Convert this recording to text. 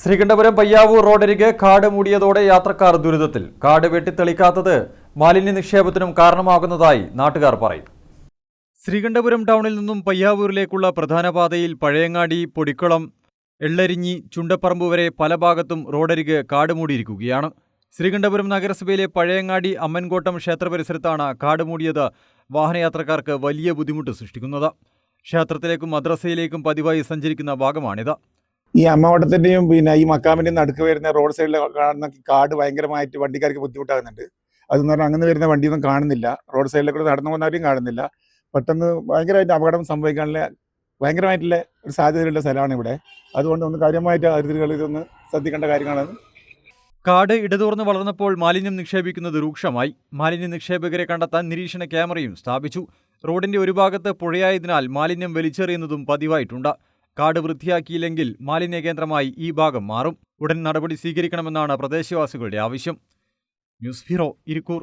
ശ്രീകണ്ഠപുരം പയ്യാവൂർ റോഡരികെ കാട് മൂടിയതോടെ യാത്രക്കാർ ദുരിതത്തിൽ. കാട് വെട്ടിത്തെളിക്കാത്തത് മാലിന്യ നിക്ഷേപത്തിനും കാരണമാകുന്നതായി നാട്ടുകാർ പറയും. ശ്രീകണ്ഠപുരം ടൗണിൽ നിന്നും പയ്യാവൂരിലേക്കുള്ള പ്രധാന പാതയിൽ പഴയങ്ങാടി, പൊടിക്കുളം, എള്ളരിഞ്ഞി, ചുണ്ടപ്പറമ്പ് വരെ പല ഭാഗത്തും റോഡരികെ കാട് മൂടിയിരിക്കുകയാണ്. ശ്രീകണ്ഠപുരം നഗരസഭയിലെ പഴയങ്ങാടി അമ്മൻകോട്ടം ക്ഷേത്ര പരിസരത്താണ് കാട് മൂടിയത് വാഹനയാത്രക്കാർക്ക് വലിയ ബുദ്ധിമുട്ട് സൃഷ്ടിക്കുന്നത്. ക്ഷേത്രത്തിലേക്കും മദ്രസയിലേക്കും പതിവായി സഞ്ചരിക്കുന്ന ഭാഗമാണിത്. ഈ അമ്മവട്ടത്തിന്റെയും ഈ മക്കാമിന്റെയും നടുക്ക് വരുന്ന റോഡ് സൈഡിൽ കാണുന്ന കാട് ഭയങ്കരമായിട്ട് വണ്ടിക്കാർക്ക് ബുദ്ധിമുട്ടാകുന്നുണ്ട്. അതെന്ന് പറഞ്ഞാൽ അങ്ങനെ വരുന്ന വണ്ടിയൊന്നും കാണുന്നില്ല, റോഡ് സൈഡിലേക്കൂടെ നടന്നു പോകുന്നവരെയും കാണുന്നില്ല. പെട്ടെന്ന് ഭയങ്കരമായിട്ട് അപകടം സംഭവിക്കാനുള്ള ഭയങ്കരമായിട്ടുള്ള ഒരു സാധ്യതയുള്ള സ്ഥലമാണ് ഇവിടെ. അതുകൊണ്ട് ഒന്ന് കാര്യമായിട്ട് അതിഥികൾ ഇതൊന്ന് ശ്രദ്ധിക്കേണ്ട കാര്യങ്ങളാണ്. കാട് ഇടതൂർന്ന് വളർന്നപ്പോൾ മാലിന്യം നിക്ഷേപിക്കുന്നത് രൂക്ഷമായി. മാലിന്യ നിക്ഷേപകരെ കണ്ടെത്താൻ നിരീക്ഷണ ക്യാമറയും സ്ഥാപിച്ചു. റോഡിന്റെ ഒരു ഭാഗത്ത് പുഴയായതിനാൽ മാലിന്യം വലിച്ചെറിയുന്നതും പതിവായിട്ടുണ്ട്. കാട് വൃത്തിയാക്കിയില്ലെങ്കിൽ മാലിന്യ കേന്ദ്രമായി ഈ ഭാഗം മാറും. ഉടൻ നടപടി സ്വീകരിക്കണമെന്നാണ് പ്രദേശവാസികളുടെ ആവശ്യം. News bureau, Irikkur.